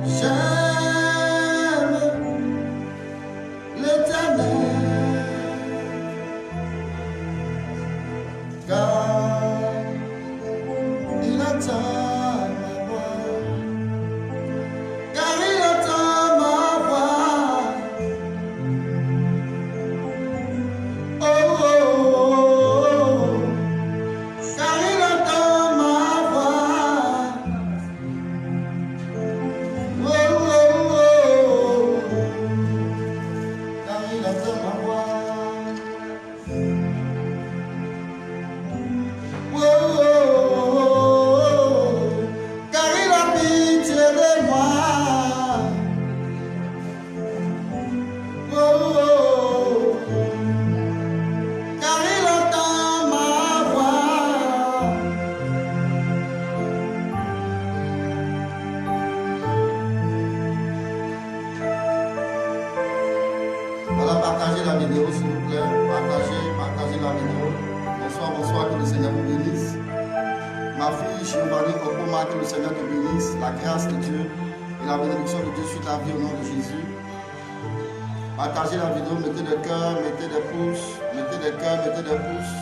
J'aime l'Éternel, car il entend ma voix, car il entend ma voix. Oh, oh, oh, oh, car il entend ma voix. Oh, oh, oh, car il entend ma voix. Oh, oh, oh, car il a pitié de moi. Oh, oh, car il entend ma voix. Voilà, partagez la vidéo s'il vous plaît. Partagez la vidéo. Bonsoir, bonsoir, que le Seigneur vous bénisse. Ma fille Giovanni Okoma, que le Seigneur te bénisse. La grâce de Dieu et la bénédiction de Dieu sur ta vie au nom de Jésus. Partagez la vidéo, mettez des cœurs, mettez des pouces, mettez des cœurs, mettez des pouces.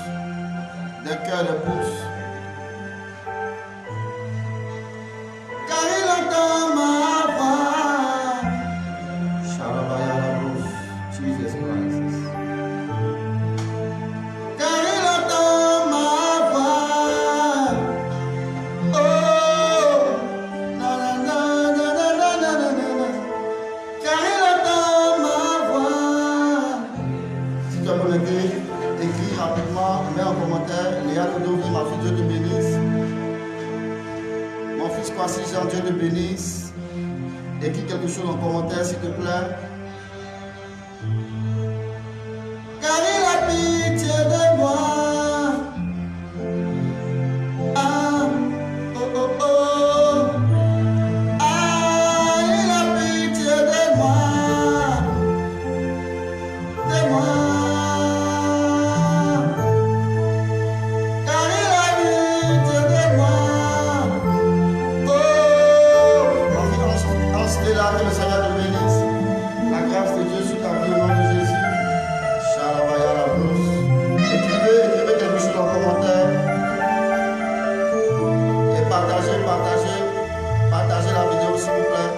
Des cœurs, des pouces. Car il entend ma voix. Shalabayalabos, Jesus Christ. Car il entend ma voix. Oh, na na na na na na na na na. Car il entend ma voix. Si tu as connecté, écris rapidement, mets en commentaire. Léa Ludovi, ma fille, Dieu te bénisse. Mon fils Kwasi Jean, Dieu te bénisse. Écris quelque chose en commentaire, s'il te plaît. Car il a pitié de moi. Ah, oh, oh, oh. Ah, il a pitié de moi. De moi. Car il a pitié de moi. Oh, ma fille Anse de là, que le Seigneur te bénisse. La grâce de Dieu sur ta vie au nom de Jésus. Shalabayalabos. Écrivez quelque chose en commentaire. Et partagez la vidéo s'il vous plaît.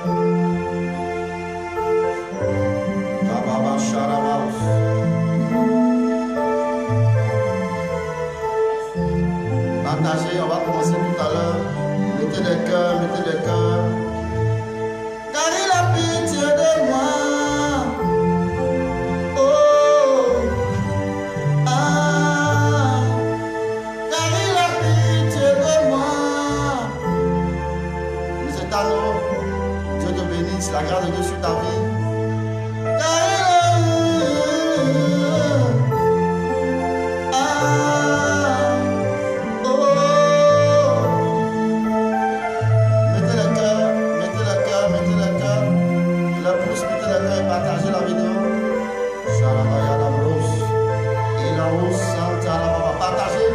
Bababa Shalabaos. Partagez, on va commencer tout à l'heure. Mettez des cœurs, mettez des cœurs. Car il a pitié de moi. Oh, ah, car il a pitié de moi. Monsieur Tano, Dieu te bénisse, la grâce de Dieu sur ta vie. Car il a oh, mettez les cœurs, mettez les cœurs, mettez les cœurs. Les pouces, mettez les cœurs et partagez la vidéo. Shalabayalabos. Ilaos Santalababa. Partagez.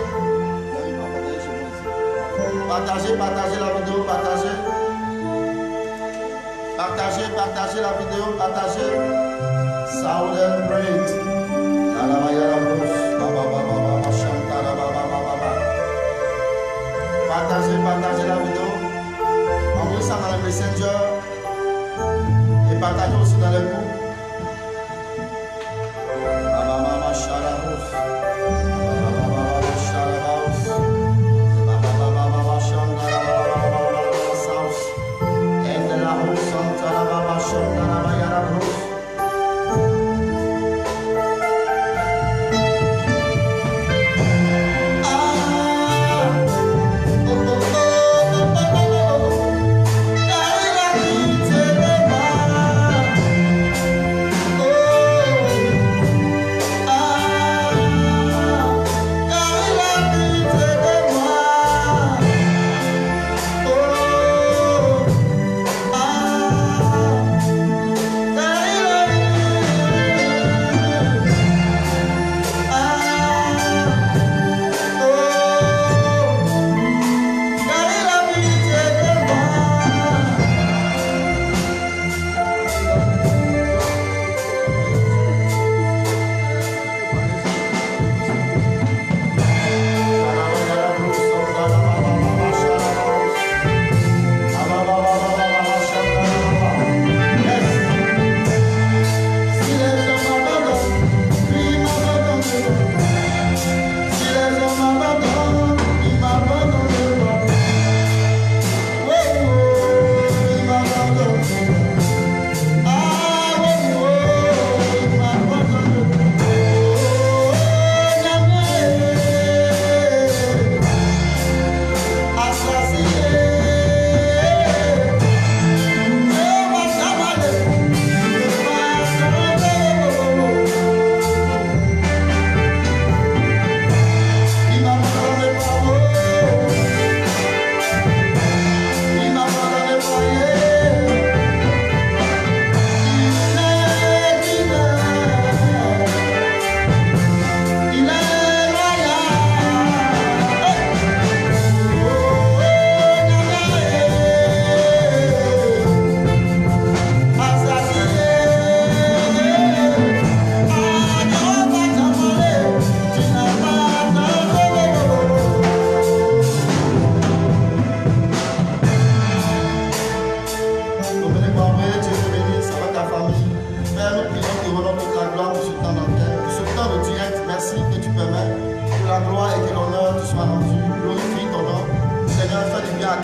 Partagez la vidéo, partagez. Partagez la vidéo, partagez. Sound and praise. Shalabayalabos. Bababa Shantalababa. Partagez la vidéo. Envoyez ça dans les messengers. Et partagez aussi dans les groupes. Bababa Shalabos. Bababa Shalabos. Bababa Shantalababa Saus. And the Lahos Santalababa Shantalababa.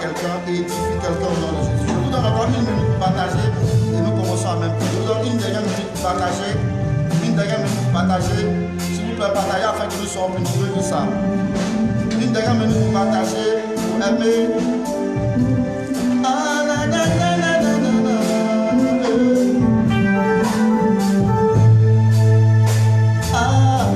quelqu'un et édifie quelqu'un au nom de Jésus. Je vous donne encore une minute pour partager et nous commençons en même temps. Je vous donne une dernière minute pour partager. Une dernière minute pour partager. S'il vous plaît, partagez afin que nous soyons plus nombreux que ça. Une dernière minute pour partager, pour aimer. Ah, na, na, na, na, na, na, na. Ah.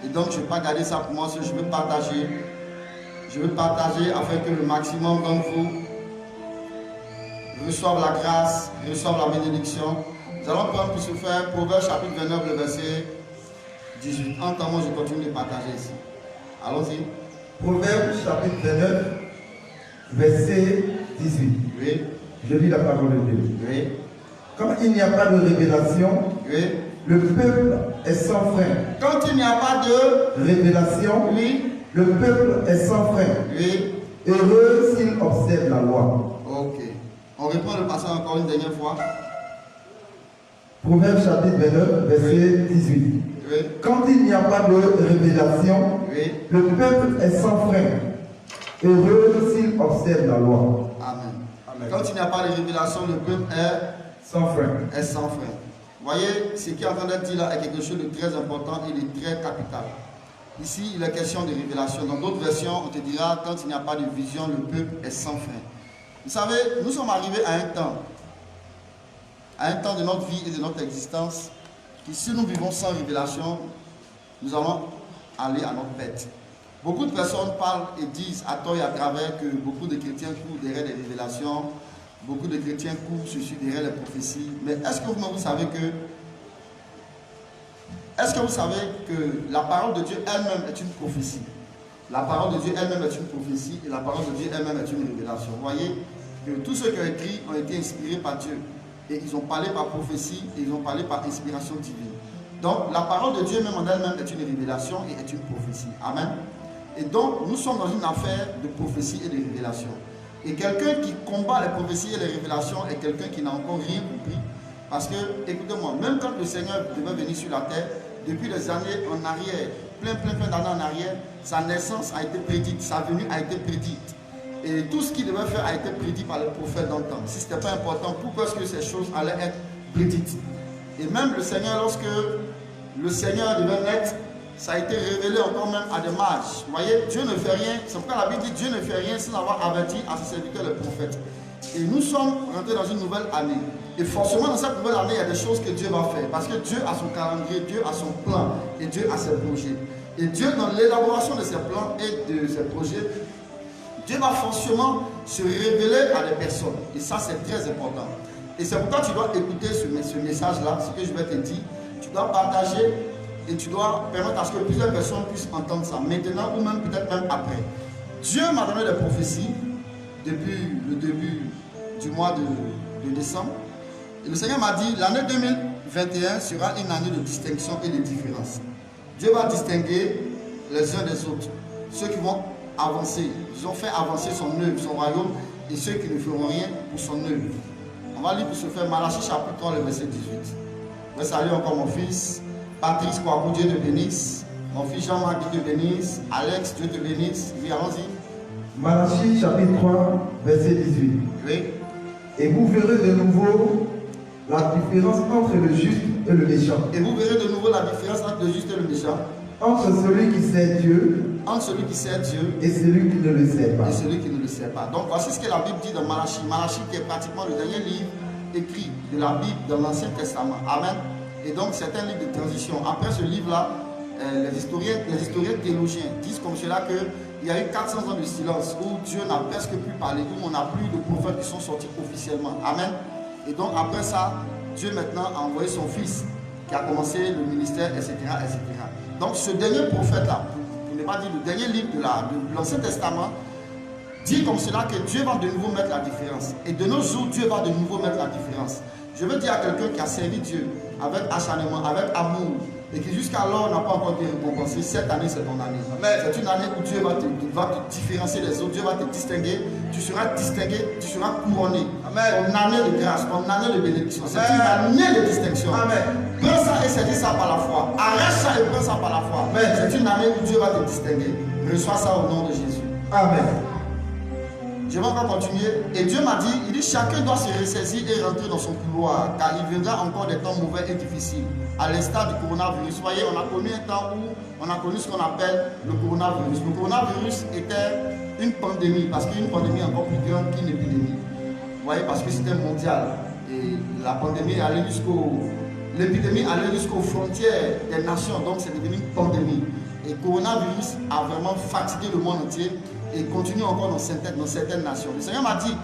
Et donc je ne vais pas garder ça pour moi, je veux partager. Je veux partager afin que le maximum d'entre vous reçoivent la grâce, reçoivent la bénédiction. Nous allons prendre pour ce faire Proverbe chapitre 29, le verset 18. En temps, je continue de partager ici. Allons-y. Proverbe chapitre 29, verset 18. Oui. Je lis la parole de Dieu. Oui. Quand il n'y a pas de révélation, oui. Le peuple est sans frein. Quand il n'y a pas de révélation, oui. Le peuple est sans frein. Oui. Heureux s'il observe la loi. Ok. On reprend le passage encore une dernière fois. Proverbe chapitre 29, verset 18. Oui. Quand il n'y a pas de révélation, oui. Le peuple est sans frein. Heureux s'il observe la loi. Amen. Amen. Quand il n'y a pas de révélation, le peuple est sans frein. Est sans frein. Voyez, ce qui est en train d'être dit là est quelque chose de très important et de très capital. Ici, il est question de révélation. Dans d'autres versions, on te dira, quand il n'y a pas de vision, le peuple est sans frein. Vous savez, nous sommes arrivés à un temps de notre vie et de notre existence, que si nous vivons sans révélation, nous allons aller à notre perte. Beaucoup de personnes parlent et disent à tort et à travers que beaucoup de chrétiens courent derrière les révélations, beaucoup de chrétiens courent derrière les prophéties. Mais est-ce que vous savez que la parole de Dieu elle-même est une prophétie? La parole de Dieu elle-même est une prophétie et la parole de Dieu elle-même est une révélation. Vous voyez que tous ceux qui ont écrit ont été inspirés par Dieu. Et ils ont parlé par prophétie et ils ont parlé par inspiration divine. Donc la parole de Dieu même en elle-même est une révélation et est une prophétie. Amen. Et donc nous sommes dans une affaire de prophétie et de révélation. Et quelqu'un qui combat les prophéties et les révélations est quelqu'un qui n'a encore rien compris Parce que, écoutez-moi, même quand le Seigneur devait venir sur la terre, depuis des années en arrière, plein d'années en arrière, sa naissance a été prédite, sa venue a été prédite. Et tout ce qu'il devait faire a été prédit par le prophète dans le temps. Si ce n'était pas important, pourquoi est-ce que ces choses allaient être prédites? Et même le Seigneur, lorsque le Seigneur devait naître, ça a été révélé encore même à des mages. Vous voyez, Dieu ne fait rien, c'est pourquoi la Bible dit Dieu ne fait rien sans avoir averti à ses serviteurs les prophètes. Et nous sommes rentrés dans une nouvelle année. Et forcément, dans cette nouvelle année, il y a des choses que Dieu va faire. Parce que Dieu a son calendrier, Dieu a son plan et Dieu a ses projets. Et Dieu, dans l'élaboration de ses plans et de ses projets, Dieu va forcément se révéler à des personnes. Et ça, c'est très important. Et c'est pourquoi tu dois écouter ce message-là, ce que je vais te dire. Tu dois partager et tu dois permettre à ce que plusieurs personnes puissent entendre ça maintenant ou même peut-être même après. Dieu m'a donné des prophéties depuis le début du mois de décembre. Et le Seigneur m'a dit, l'année 2021 sera une année de distinction et de différence. Dieu va distinguer les uns des autres. Ceux qui vont avancer, ils ont fait avancer son œuvre, son royaume, et ceux qui ne feront rien pour son œuvre. On va lire pour se faire Malachie chapitre 3, le verset 18. Je vais saluer encore mon fils, Patrice Kouakou, Dieu te bénisse. Mon fils Jean-Marc, Dieu te bénisse. Alex, Dieu te bénisse. Oui, allons-y. Malachie chapitre 3, verset 18. Oui. Et vous verrez de nouveau la différence entre le juste et le méchant. Et vous verrez de nouveau la différence entre le juste et le méchant. Entre celui qui sait Dieu entre celui qui sait Dieu et celui qui ne le sait pas. Et celui qui ne le sait pas. Donc voici ce que la Bible dit dans Malachie. Malachie qui est pratiquement le dernier livre écrit de la Bible dans l'Ancien Testament. Amen. Et donc c'est un livre de transition. Après ce livre-là, les historiens théologiens disent comme cela qu'il y a eu 400 ans de silence où Dieu n'a presque plus parlé, où on n'a plus de prophètes qui sont sortis officiellement. Amen. Et donc après ça, Dieu maintenant a envoyé son fils qui a commencé le ministère, etc. etc. Donc ce dernier prophète-là, pour ne pas dire le dernier livre de l'Ancien Testament, dit comme cela que Dieu va de nouveau mettre la différence. Et de nos jours, Dieu va de nouveau mettre la différence. Je veux dire à quelqu'un qui a servi Dieu avec acharnement, avec amour, et qui jusqu'alors n'a pas encore été récompensé, cette année c'est ton année. C'est une année où Dieu va te différencier des autres, Dieu va te distinguer, tu seras distingué, tu seras couronné. Ton année de grâce, ton année de bénédiction, c'est une année de distinction. Amen. Prends ça et saisis ça par la foi. Arrête ça et prends ça par la foi. C'est une année où Dieu va te distinguer. Reçois ça au nom de Jésus. Amen. Je vais encore continuer. Et Dieu m'a dit, il dit, chacun doit se ressaisir et rentrer dans son couloir, car il viendra encore des temps mauvais et difficiles, à l'instar du coronavirus. Vous voyez, on a connu un temps où on a connu ce qu'on appelle le coronavirus. Le coronavirus était une pandémie, parce qu'une pandémie est encore plus grande qu'une épidémie. Vous voyez, parce que c'était mondial. Et la pandémie allait l'épidémie allait jusqu'aux frontières des nations, donc c'est devenu une pandémie. Et le coronavirus a vraiment fatigué le monde entier et continue encore dans certaines nations. Le Seigneur m'a dit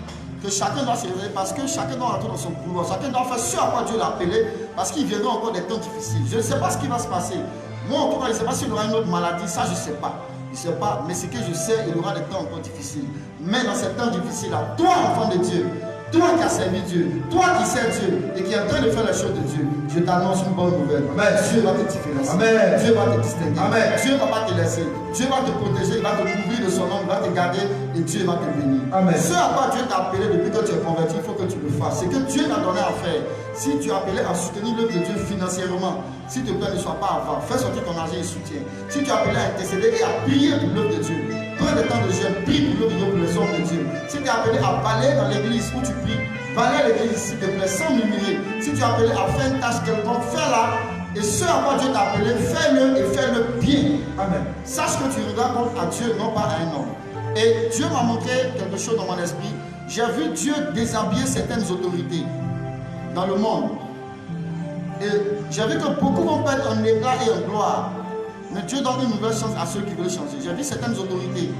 que chacun doit se réveiller parce que chacun doit rentrer dans son couloir, chacun doit faire ce à quoi Dieu l'a appelé, parce qu'il viendra encore des temps difficiles. Je ne sais pas ce qui va se passer. Moi, en tout cas, je ne sais pas s'il y aura une autre maladie, ça je ne sais pas. Je ne sais pas, mais ce que je sais, il y aura des temps encore difficiles. Mais dans ces temps difficiles-là, toi, enfant de Dieu, toi qui as servi Dieu, toi qui sais Dieu et qui est en train de faire les choses de Dieu, je t'annonce une bonne nouvelle. Amen. Dieu va te différencier. Amen. Dieu va te distinguer. Amen. Dieu ne va pas te laisser. Dieu va te protéger, il va te couvrir de son nom, il va te garder et Dieu va te bénir. Amen. Ce à quoi Dieu t'a appelé depuis que tu es converti, il faut que tu le fasses. C'est que Dieu t'a donné à faire. Si tu es appelé à soutenir l'œuvre de Dieu financièrement, s'il te plaît, ne sois pas avare. Fais sortir ton argent et soutien. Si tu es appelé à intercéder et à prier pour l'œuvre de Dieu, prends le temps de jeûne, prie pour l'œuvre de Dieu, pour les hommes de Dieu. Si tu es appelé à balayer dans l'église où tu pries, balaye l'église s'il te plaît, sans murmurer. Si tu es appelé à faire une tâche quelconque, fais-la. Et ce à quoi Dieu t'a appelé, fais-le et fais-le bien. Amen. Sache que tu regardes à Dieu, non pas à un homme. Et Dieu m'a montré quelque chose dans mon esprit. J'ai vu Dieu déshabiller certaines autorités dans le monde. Et j'ai vu que beaucoup vont perdre en éclat et en gloire. Mais Dieu donne une nouvelle chance à ceux qui veulent changer. J'ai vu certaines autorités.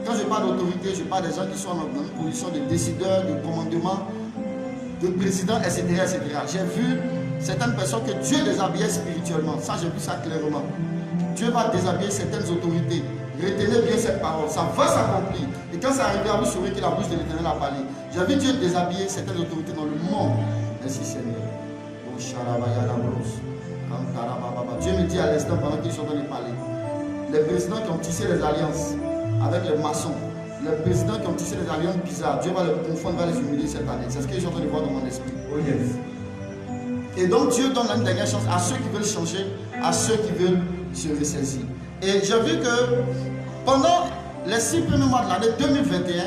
Quand je parle d'autorité, je parle des gens qui sont dans une position de décideur, de commandement, de président, etc. etc. J'ai vu certaines personnes que Dieu déshabillait spirituellement. Ça, j'ai vu ça clairement. Dieu va déshabiller certaines autorités. Retenez bien cette parole. Ça va s'accomplir. Et quand ça arrivera, vous saurez que la bouche de l'Éternel a parlé. J'ai vu Dieu déshabiller certaines autorités dans le monde. Merci Seigneur. Dieu me dit à l'instant pendant qu'ils sont en train de parler. Les présidents qui ont tissé les alliances avec les maçons, les présidents qui ont tissé les alliances bizarres, Dieu va les confondre, va les humilier cette année. C'est ce que je suis en train de voir dans mon esprit. Oh yes. Et donc Dieu donne une dernière chance à ceux qui veulent changer, à ceux qui veulent se ressaisir. Et j'ai vu que pendant les 6 premiers mois de l'année 2021,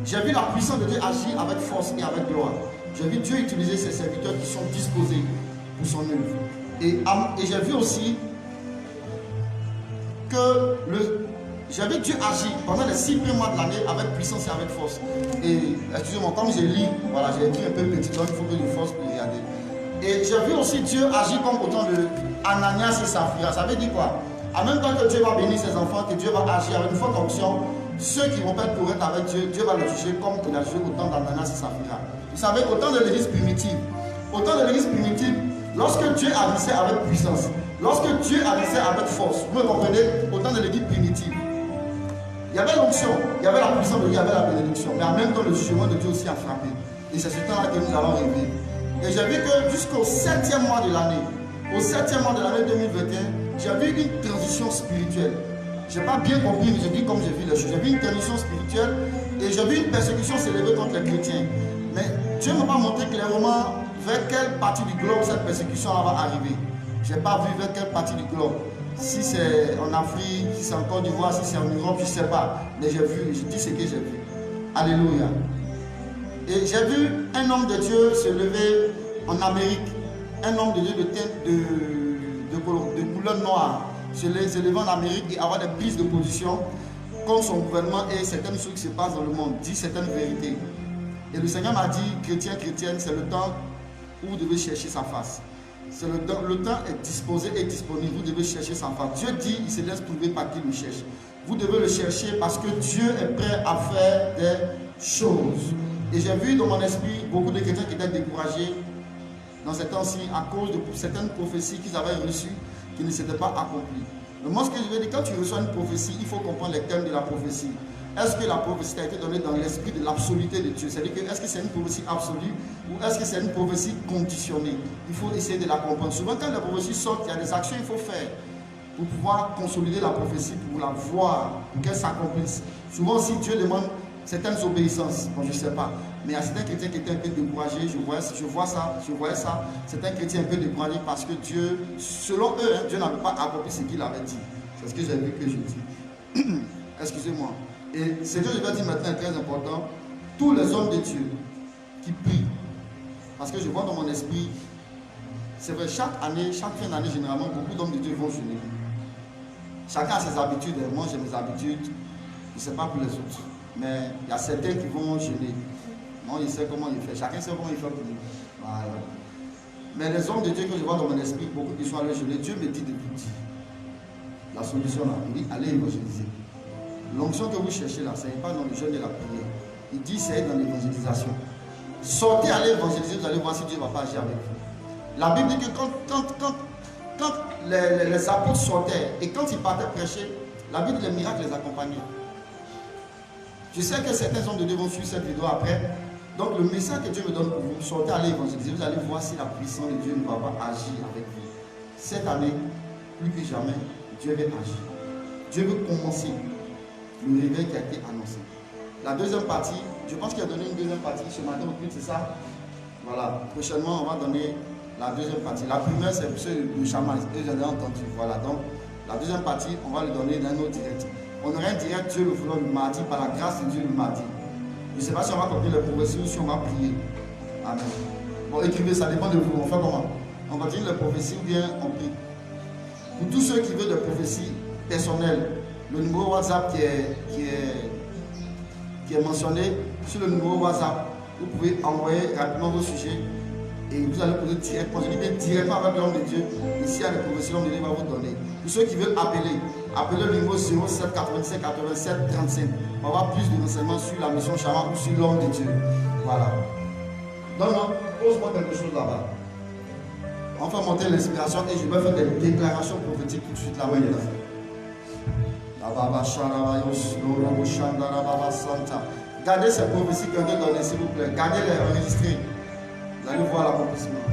j'ai vu la puissance de Dieu agir avec force et avec gloire. J'ai vu Dieu utiliser ses serviteurs qui sont disposés pour son œuvre. Et j'ai vu aussi que j'ai vu Dieu agir pendant les 6 premiers mois de l'année avec puissance et avec force. Et excusez-moi, comme j'ai lu, voilà, j'ai écrit un peu petit, donc il faut que je force pour regarder. Et j'ai vu aussi Dieu agir comme autant de Ananias et Saphira. Ça veut dire quoi? En même temps que Dieu va bénir ses enfants, que Dieu va agir avec une forte onction, ceux qui vont pas être corrects avec Dieu, Dieu va les juger comme il a jugé autant d'Ananias et Saphira. Vous savez, autant de l'église primitive, lorsque Dieu agissait avec puissance, lorsque Dieu agissait avec force, vous me comprenez, autant de l'église primitive, il y avait l'onction, il y avait la puissance de Dieu, il y avait la bénédiction, mais en même temps le jugement de Dieu aussi a frappé. Et c'est ce temps-là que nous allons rêver. Et j'ai vu que jusqu'au 7e mois de l'année, au 7e mois de l'année 2021, j'ai vu une transition spirituelle. Je n'ai pas bien compris, mais je dis comme j'ai vu les choses. J'ai vu une transition spirituelle et j'ai vu une persécution s'élever contre les chrétiens. Mais Dieu ne m'a pas montré clairement vers quelle partie du globe cette persécution va arriver. Je n'ai pas vu vers quelle partie du globe. Si c'est en Afrique, si c'est en Côte d'Ivoire, si c'est en Europe, je ne sais pas. Mais j'ai vu, je dis ce que j'ai vu. Alléluia. Et j'ai vu un homme de Dieu se lever en Amérique. Un homme de Dieu de teinte de couleur noire se lever en Amérique et avoir des prises de position contre son gouvernement et certaines choses qui se passent dans le monde, dit certaines vérités. Et le Seigneur m'a dit, chrétien, chrétienne, c'est le temps où vous devez chercher sa face. Le temps est disposé et disponible, vous devez chercher sa face. Dieu dit, il se laisse prouver par qui il le cherche. Vous devez le chercher parce que Dieu est prêt à faire des choses. Et j'ai vu dans mon esprit beaucoup de chrétiens qui étaient découragés dans ces temps-ci à cause de certaines prophéties qu'ils avaient reçues qui ne s'étaient pas accomplies. Mais moi, ce que je veux dire, quand tu reçois une prophétie, il faut comprendre les thèmes de la prophétie. Est-ce que la prophétie a été donnée dans l'esprit de l'absoluté de Dieu? C'est-à-dire que est-ce que c'est une prophétie absolue ou est-ce que c'est une prophétie conditionnée? Il faut essayer de la comprendre. Souvent, quand la prophétie sort, il y a des actions qu'il faut faire pour pouvoir consolider la prophétie, pour la voir, pour qu'elle s'accomplisse. Souvent, si Dieu demande certaines obéissances, bon, je ne sais pas, mais il y a certains chrétiens qui étaient un peu découragés, je voyais ça, certains chrétiens un peu découragés parce que Dieu, selon eux, Dieu n'avait pas accompli ce qu'il avait dit. C'est ce que j'ai vu que je dis. Excusez-moi. Et ce que je vais dire maintenant est très important. Tous les hommes de Dieu qui prient, parce que je vois dans mon esprit, c'est vrai, chaque année, chaque fin d'année, généralement, beaucoup d'hommes de Dieu vont jeûner. Chacun a ses habitudes, moi j'ai mes habitudes, je ne sais pas pour les autres. Mais il y a certains qui vont jeûner. Non, il sait comment il fait. Chacun sait comment il fait pour lui. Voilà. Mais les hommes de Dieu que je vois dans mon esprit, beaucoup qui sont allés jeûner, Dieu me dit de vous dire. La solution là, il dit allez évangéliser. L'onction que vous cherchez là, ce n'est pas dans le jeûne et la prière. Il dit c'est dans l'évangélisation. Sortez, allez évangéliser, vous allez voir si Dieu ne va pas agir avec vous. La Bible dit que quand les apôtres sortaient et quand ils partaient prêcher, la Bible dit les miracles les accompagnaient. Je sais que certains hommes de Dieu vont suivre cette vidéo après. Donc le message que Dieu me donne pour vous, sortez, allez évangéliser, vous allez voir si la puissance de Dieu ne va pas agir avec vous. Cette année, plus que jamais, Dieu veut agir. Dieu veut commencer le réveil qui a été annoncé. La deuxième partie, je pense qu'il a donné une deuxième partie ce matin au plus, c'est ça? Voilà, prochainement on va donner la deuxième partie. La première c'est pour ceux du chaman, eux j'en ai entendu. Voilà, donc la deuxième partie, on va le donner dans un autre direct. On aurait un direct Dieu le voulant le mardi, par la grâce de Dieu le mardi. Je ne sais pas si on va continuer les prophéties ou si on va prier. Amen. Bon, écrivez, ça dépend de vous. On fait comment? On continue les prophéties ou bien on prie? Pour tous ceux qui veulent des prophéties personnelles, le numéro WhatsApp qui est mentionné sur le numéro WhatsApp, vous pouvez envoyer rapidement vos sujets et vous allez poser directement avec l'homme de Dieu. Ici, il y a des prophéties, l'homme de Dieu va vous donner. Pour ceux qui veulent appeler le numéro 07 87 87 35 pour avoir plus de renseignements sur la mission Chama ou sur l'homme de Dieu. Voilà. Donc, pose-moi quelque chose là-bas. On va monter l'inspiration et je vais faire des déclarations prophétiques tout de suite là-bas. Gardez ces prophéties que Dieu donne, s'il vous plaît. Gardez-les, enregistrez. Vous allez voir l'accomplissement.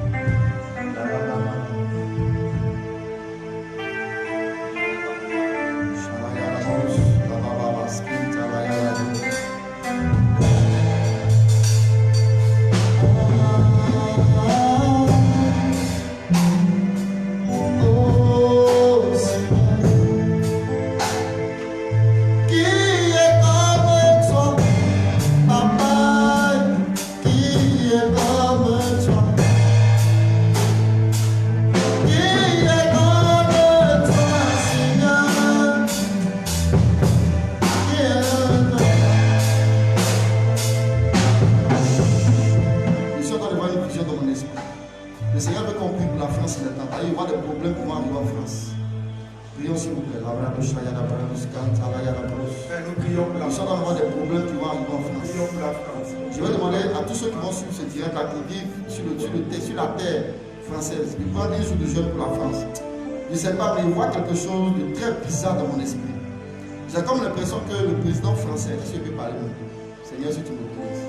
nous prions pour la Nous sommes en train d'avoir des problèmes qui vont arriver en France. prions pour la France. Je vais demander à tous ceux qui vont suivre ce direct là, qui vivent sur la terre française, qui prennent un jour de jeûne pour la France. Je ne sais pas, mais je vois quelque chose de très bizarre dans mon esprit. J'ai comme l'impression que le président français, est-ce que je peux parler mon Dieu? Seigneur, si tu m'autorises.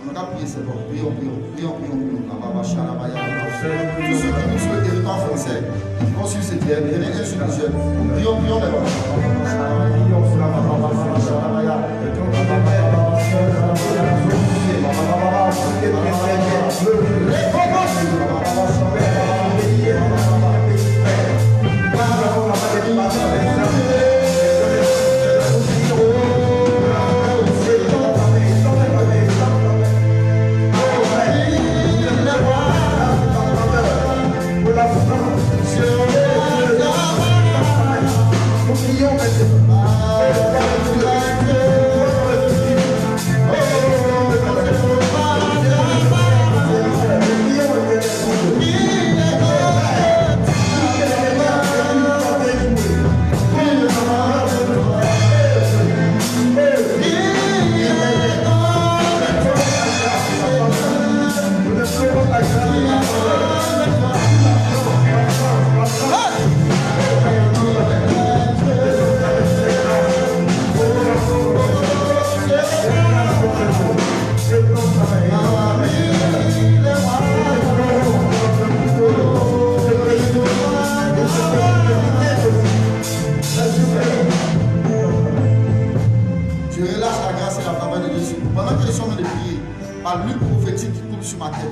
On a prié, c'est bon. Prions. Tous ceux qui nous sur le territoire français, qui vont suivre ce direct, venez un jour de jeûne. Prions maintenant. Oh, yes.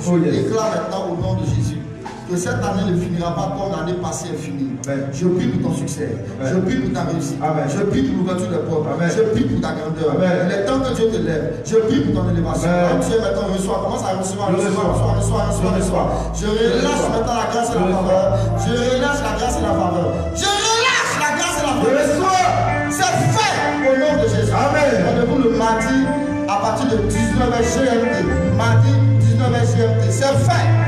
Je déclare maintenant au nom de Jésus que cette année ne finira pas comme l'année passée est finie. Amen. Je prie pour ton succès. Amen. Je prie pour ta réussite. Amen. Je prie pour l'ouverture des portes. Amen. Je prie pour ta grandeur. Amen. Il est temps que Dieu te lève. Je prie pour ton élévation. Amen. Tu es maintenant reçois. Commence à recevoir. Je relâche maintenant la grâce et la faveur. Je relâche la grâce et la faveur. Je relâche la grâce et la faveur. C'est fait au nom de Jésus. Amen. Rendez-vous le mardi à partir de 19h GMT. Mardi 19h GMT. C'est fait.